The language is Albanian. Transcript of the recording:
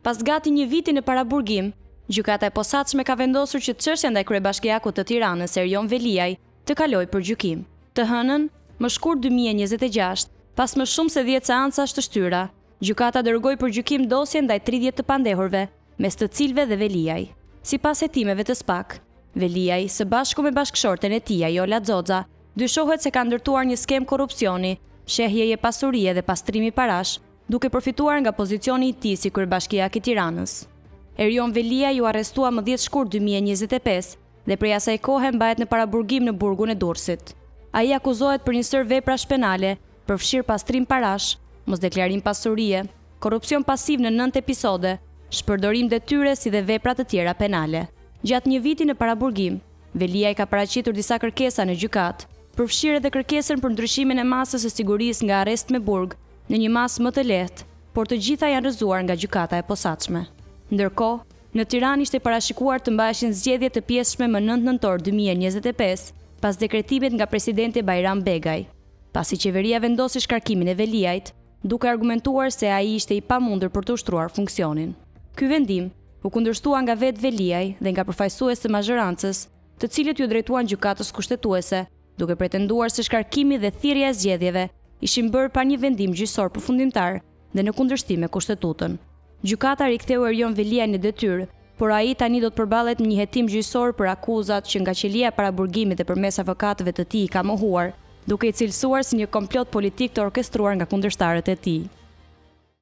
Pas gati një viti në paraburgim, gjykata e posaçme ka vendosur që çështja ndaj kryebashkiakut të Tiranës Erion Veliaj të kalojë për gjykim. Të hënën, më shkurt 2026, pas më shumë se 10 seancash të shtyra, gjykata dërgoi për gjykim dosjen ndaj 30 të pandehurve, mes të cilëve dhe Veliaj. Sipas hetimeve të SPAK, Veliaj, së bashku me bashkëshorten e tij, Jola Xoxa, dyshohet se ka ndërtuar një skem korrupsioni, shehjeje pasurie dhe pastrimi parash, duke përfituar nga pozicioni i tij si kryebashkiak i Tiranës. Erion Veliaj u arrestua më 10 shkurt 2025 dhe prej asaj kohe mbahet në paraburgim në burgun e Durrësit. Ai akuzohet për një sër veprash penale, përfshirë pastrim parash, mosdeklarim pasurie, korrupsion pasiv në 9 episode, shpërdorim detyre si dhe vepra të tjera penale. Gjatë një viti në paraburgim, Veliaj ka paraqitur disa kërkesa në gjykatë, përfshirë edhe kërkesën për ndryshimin e masës së sigurisë nga arrest me burg në një masë më të lehtë, por të gjitha janë rrëzuar nga gjykata e posaçme. Ndërkohë, në Tiranë ishte parashikuar të mbaheshin zgjedhje të pjesshme më 9 nëntor 2025, pas dekretimit nga presidenti Bajram Begaj, pasi qeveria vendosi shkarkimin e Veliajt, duke argumentuar se ai ishte i pamundur për të ushtruar funksionin. Ky vendim u kundërshtua nga vetë Veliaj dhe nga përfaqësues të mazhorancës, të cilët ju drejtuan gjykatës kushtetuese, duke pretenduar se shkarkimi dhe thirrja e zgjedhjeve ishin bërë pa një vendim gjyqësor përfundimtar dhe në kundërshtim me kushtetutën. Gjykata riktheu Erion Veliaj në detyrë, por ai tani do të përballet me një hetim gjyqësor për akuzat që nga qelia e paraburgimit dhe përmes avokatëve të tij ka mohuar, duke i cilësuar si një komplot politik të orkestruar nga kundërshtarët e tij.